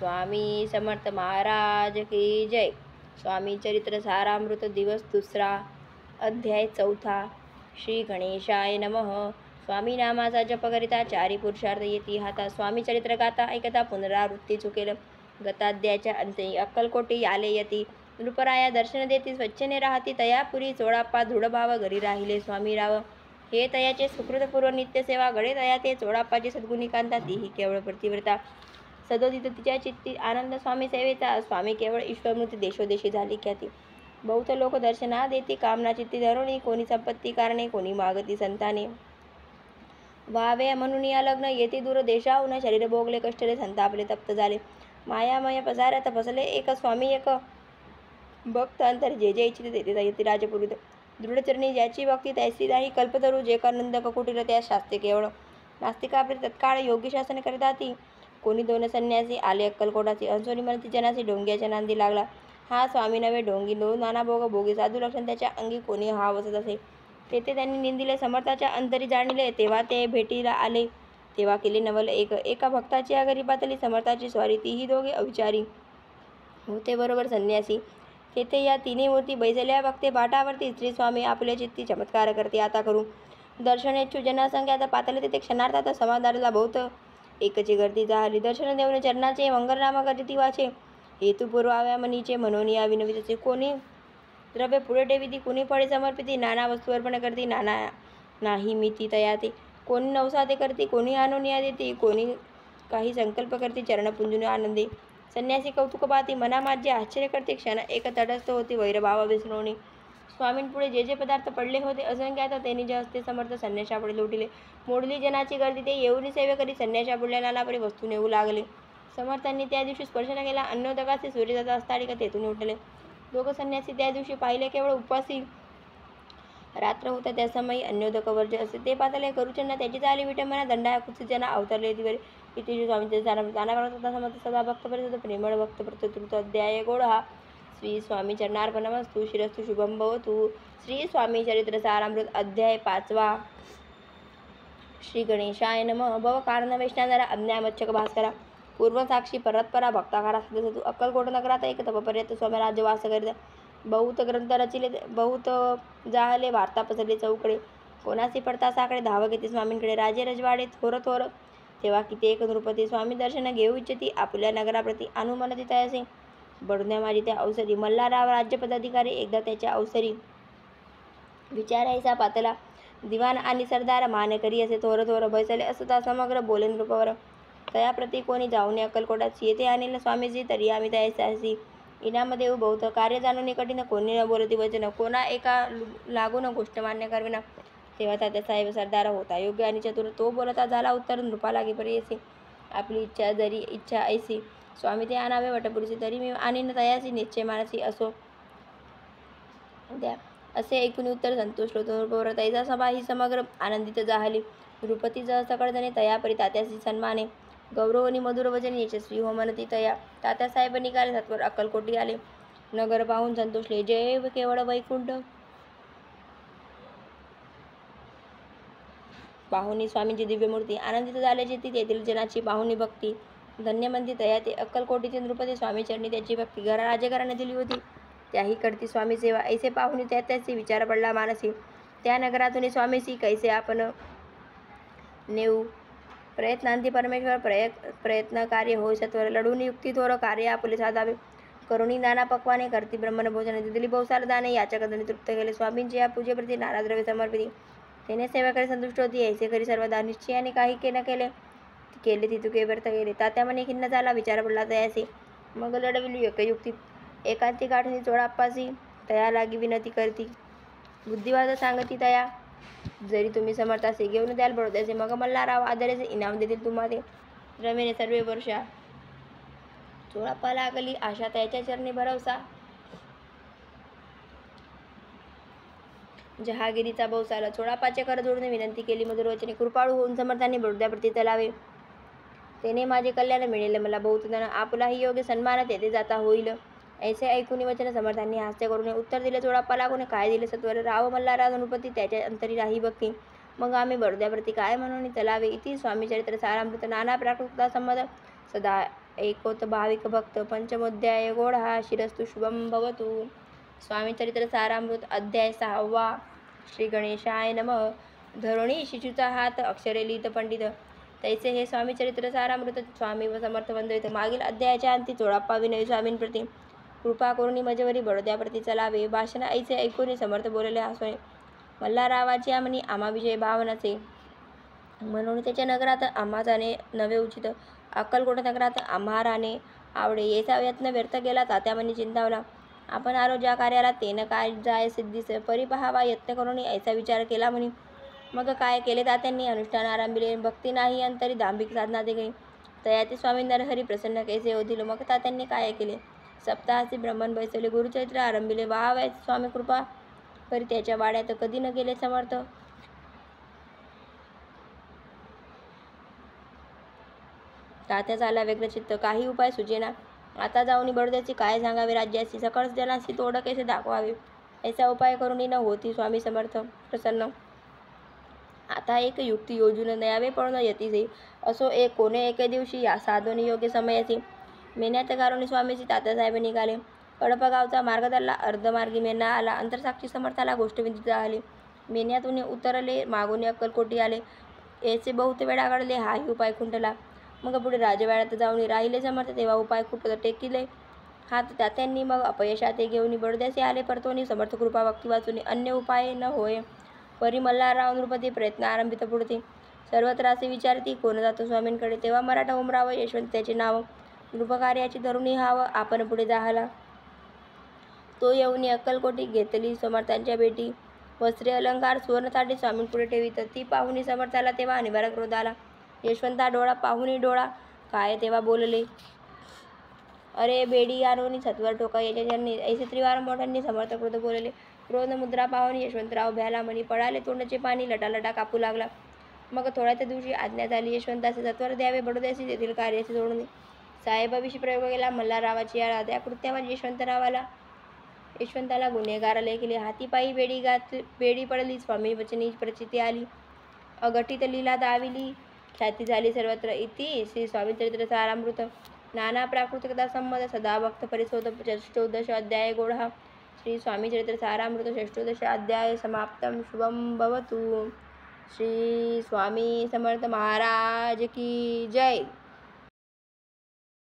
स्वामी समर्थ महाराज की जय. स्वामी चरित्र सारामृत दिवस 2, अध्याय 4. श्री गणेशाय नमः. स्वामी नामाचा जप करिता 4 पुरुषार्थ येती हाता. स्वामी चरित्र गाता ऐकता पुनरावृत्ती चुकेल. गताध्यायाच्या अंती अक्कलकोटी आले यती. नृपराया दर्शन देती स्वच्छने राहती. तयापुरी चोळाप्पा दृढभाव घरी राहिले स्वामीराव. हे तयाचे सुकृतपूर्व नित्यसेवा गडे तया ते चोळाप्पाची सद्गुणी कांता. तीही केवळ प्रतिव्रता सदोदित तिच्या चित्ती आनंद स्वामी सेवेचा. स्वामी केवळ ईश्वरमूर्ती देशोदेशी झाली ख्याती. बहुत लोक दर्शना देती कामना चित्ती धरुणी. कोणी संपत्ती कारणे कोणी मागती संताने. व्हावे म्हणून या लग्न येते दूर देशाहून. शरीर भोगले कष्टले संतापले तप्त झाले. मायामय पसाऱ्यात फसले एक स्वामी एक भक्त अंतर. जे जे इच्छिते तेथे येते राजपुरीत. दृढचरणी ज्याची भक्ती तैसी नाही. कल्पतरू जे नंद कुटीर त्या शास्त्रे केवळ. नास्तिकापरी तत्काळ योगी शासन करताती. कोणी 2 संन्यासी आले अक्कलकोटाची. अंसोनी म्हणती जनासी ढोंग्याच्या नांदी लागला. हा स्वामी नव्हे ढोंगी. 2 नाना भोग भोगी साधू लक्षण त्याच्या अंगी. कोणी हा वसत असे तेथे त्यांनी निंदिले. समर्थाच्या अंतरी जाणले तेव्हा ते भेटीला आले. तेव्हा केले नवल एक. एका भक्ताची आगरी पातळी समर्थाची स्वारी. तीही दोघे अविचारी होते बरोबर संन्यासी. तेथे या तिन्ही मूर्ती बैसल्या भक्ते पाठावरती. श्री स्वामी आपल्या चित्ती चमत्कार करते आता करू. दर्शनेच्छू जनसंख्यात पातळी तेथे क्षणार्धात समाधारला बहुत एकची गर्दी झाली. दर्शन देऊन चरणाचे मंगलनाम करती वाचे. हेतुपूर्व आव्यामनीचे म्हणून या विनवितचे. कोणी द्रव्य पुढे ठेविती कोणी फळे समर्पिती. नाना वस्तू अर्पण करती नाना नाही मिती तया ते. कोणी नवसाते करती कोणी आणून या देती. कोणी काही संकल्प करती चरणपुंजून आनंदे. संन्यासी कौतुक पाहती मना माझे आश्चर्य करते. क्षण एक तटस्थ होती वैरभाव विसरवणे. स्वामींपुढे जे जे पदार्थ पडले होते असंख्यात त्यांनी जे हस्ते समर्थ संन्याशापुढे लोटिले. मोडली जनाची गर्दी ते येऊनी सेवे करी. संन्याशापुढल्या नानापरी वस्तू नेऊ लागले. समर्थांनी त्या दिवशी स्पर्श न केला. अन्नोदकाचे सूर्यदाता असताळी का तेथून उठले. दोघ संन्यासी त्या दिवशी पाहिले केवळ उपवासी. रात्र होता त्या समयी अन्नोदक वर्ज असे ते पातले. करुचंना त्याची झाली विटंबना. दंडा कुत्सित जना अवतरले दिवरे. इथे स्वामींचे नाना समर्थ सदा भक्त परिसुद्ध प्रेमळ भक्त प्रत्यतृत अध्याय गोड हा. श्री स्वामी चरणार्पणमस्तु. शिरस्तु शुभम भवतु. श्री स्वामी चरित्र सारामृत अध्याय 5. श्री गणेशाय नमः. भव कारण वैष्णवरा अज्ञामच्छक भास्करा. पूर्वसाक्षी परतपरा भक्ताकारा सदसतु. अक्कलकोट नगरात एक तपपर्यंत स्वामी राज्य वास करीत. बहुत ग्रंथ रचिले बहुत जाहले. वार्ता पसरली चौकडे. कोणासी पडता साकडे. धाव घेते स्वामींकडे राजे रजवाडे थोर थोर. तेव्हा कित्येक नृपती स्वामी दर्शन घेऊ इच्छिती. आपुल्या नगराप्रती अनुमनती तयासे. बडुन्या माझी त्या अवसरी. मल्हारराव राज्य पदाधिकारी एकदा त्याच्या अवसरी विचारायचा पातला. दिवाण आणि सरदार मानकरी असे थोर थोर बैसले असता समग्र बोले नृपवर. तयाप्रती कोणी जाऊन अक्कलकोटात येथे आणील स्वामीजी तरी आम्ही तयासी. इनाम देऊ बहुत कार्य जाणून कठीण. कोणी न बोलती वचन कोणा एका लागून गोष्ट मान्य करविना. तेव्हा तात्यासाहेब सरदार होता योग्य आणि चतुर. तो बोलता झाला उत्तर नृपा लागेपरी असे. आपली इच्छा जरी इच्छा ऐसी स्वामी ते आणावे वटपुरुषी. तरी मी आणीन तयासी निश्चय मानसी असो द्या. असे ऐकून उत्तर संतुष्ट होतो नृपवर. तैसा सभा ही समग्र आनंदित जाहली. नृपती सकळजणे तयापरी तात्यासी सन्माने. गौरवनी मधुर वचन यशस्वी हो म्हणती तया. तात्यासाहेब निघाले सत्वर अक्कलकोटी आले. नगर पाहून संतोषले. जय केवळ वैकुंठ पाहुणी स्वामींची दिव्यमूर्ती. आनंदित झाल्याची ती तेथील जनाची पाहुणी भक्ती. धन्य म्हणती तया ते. अक्कलकोटीचे नृपती स्वामी चरणी त्याची भक्ती. राजेघराने दिली होती त्याही करती स्वामी सेवा. ऐसे पाहुणी त्याची विचार पडला मानसी. त्या नगरातून स्वामीसी कैसे आपण नेऊ. प्रयत्नांती परमेश्वर प्रयत्न कार्य होय सत्वर. लढून युक्ती थोर कार्य आपुले साधावे. करुणी नाना पक्वाने करती ब्रह्मण भोजन. दिली बहुसार दाने याचकांनी तृप्त केले. स्वामींची या पूजेप्रती नाना द्रव्य समर्पिती. तेने सेवेकडे संतुष्ट होती. ऐसे करी सर्वदा निश्चयाने काही के न केले ती तुके व्यर्थ गेले. तात्या मने खिन्न झाला विचार पडला तयासी. मग लढविली युक्ती एकांती गाठून चोळाप्पासी. तया लागी विनंती करती बुद्धिवाद सांगती तया. जरी तुम्ही समर्थासे घेऊन द्याल बडोद्याचे. मग मल्हारराव आदरेचे इनाम देतील तुम्हा ते. रमेने सर्वे वर्षा चोळाप्पा लागली आशा त्याच्या चरणी भरवसा. जहागिरीचा बहुसाला. चोळाप्पाचे कर जोडून विनंती केली मधुर वचने. कृपाळू होऊन समर्थांनी बडोद्याप्रती चलावे. तेने माझे कल्याण मिळेल मला बहुत धन. आपलाही योग्य सन्मान तेथे जाता होईल. ऐसे ऐकून वचन समर्थांनी हास्य करून उत्तर दिले. चोळाप्पा लागून काय दिले सत्वर. राव मल्हारराव नृपती त्याच्या अंतरी राही भक्ती. मग आम्ही बडोद्याप्रती काय म्हणून चलावे. इति स्वामी चरित्र सारामृत. नाना प्राकृता संमत सदा एकोत भाविक भक्त पंचमोध्याय गोढा शिरस्तु शुभम भवतु. स्वामी चरित्र सारामृत अध्याय 6. श्री गणेशाय नमः. धरुणी शिशूचा हात अक्षरे लिहित पंडित तैसे हे स्वामी चरित्र सारामृत. स्वामी व समर्थ वंदवित. मागील अध्यायाच्या अंती चोळाप्पा विनयी स्वामींप्रती कृपा करुणी मजवरी बडोद्याप्रती चलावे. भाषण ऐसे ऐकून समर्थ बोलले हसोने. मल्हारावाची आमनी आम्हाविषयी भावनाचे म्हणून त्याच्या नगरात आम्हा जाणे नवे उचित. अक्कलकोट नगरात आम्हा राणे आवडे. येचा यत्न व्यर्थ गेला तात्यामनी चिंतावला. आपण आलो ज्या कार्याला तेन काय जाय सिद्धीस परी पहावा यत्न करून ऐसा विचार केला म्हणी. मग काय केले तात्यांनी अनुष्ठान आरंभिले. भक्ती नाही अंतरी दांभिक साधना ते गई. तयाती स्वामी नरहरी प्रसन्न कैसे होतील. मग तात्यांनी काय केले. सप्ताहासी ब्राह्मण बैसवले. गुरुचरित्र आरंभिले. वाहावायचे स्वामी कृपा करी त्याच्या वाड्यात कधी न गेले समर्थ. तात्या झाला व्यग्रचित्त. काही उपाय सुचेना. आता जाऊन बडोद्याची काय सांगावे राज्याची. सकळ जनांची तोड कैसे दाखवावे. ऐसा उपाय करून न होती स्वामी समर्थ प्रसन्न. आता एक युक्ती योजून नयावे पळून यतीसे. असो एक कोणे एके दिवशी या साधून योग्य समयाची मेन्यात गारुणी स्वामीची तात्यासाहेब निघाले. कडप गावचा मार्ग धरला. अर्धमार्गी मेना आला. अंतरसाक्षी समर्थाला गोष्ट विदित झाली. मेन्यातून उतरले. मागून अक्कलकोटी आले. याचे बहुत वेळा घडले. हाही उपाय खुंटला. मग पुढे राजवाड्यात जाऊन राहिले समर्थ. तेव्हा उपाय खूप टेकिले हात तात्यांनी. मग अपयशाते घेऊन बडोद्याचे आले परतोनी. समर्थ कृपा भक्ती वाचून अन्य उपाय न होय. परी मल्हारराव नृपती प्रयत्न आरंभित पुढते. सर्वत्र असे विचारती कोण जातो स्वामींकडे. तेव्हा मराठा उमराव यशवंत त्याचे नाव. नृपकार्याची धरुणी हाव आपण पुढे जाहला. तो येऊन अक्कलकोटी घेतली समर्थांच्या भेटी. वस्त्रे अलंकार सुवर्णताटे स्वामींपुढे ठेवीत. ती पाहुणी समर्थाला तेव्हा अनिवार्य क्रोध आला. यशवंता डोळा पाहुणी डोळा काय तेव्हा बोलले. अरे बेडी आणून सत्वर ठोका याच्या जन्नी. ऐसे त्रिवार मोठ्यांनी समर्थ क्रोध बोलले. क्रोध मुद्रा पाहून यशवंतराव भ्याला म्हणी. पडाले तोंडाचे पाणी लटालटा कापू लागला. मग थोड्याच दिवशी आज्ञा झाली यशवंताचे सत्वर द्यावे बडोद्याची तेथील कार्याचे सोडून. साहेबाविषयी प्रयोग केला मल्हाररावाची आळा. त्या कृत्यावर यशवंताला गुन्हेगार लेखिले. हाती पायी बेडी पडली. स्वामी वचनी प्रचिती आली. अघटित लीला दाविली. ख्याती झाली सर्वत्र. इति श्री स्वामी चरित्र सारामृत. नाना प्राकृतिकता संमत सदा भक्त परिसोत. षष्ठोदश अध्याय गोढा. श्री स्वामी चरित्र सारामृत षष्ठोदश अध्याय समाप्तम. शुभम भवतु. श्री स्वामी समर्थ महाराज की जय.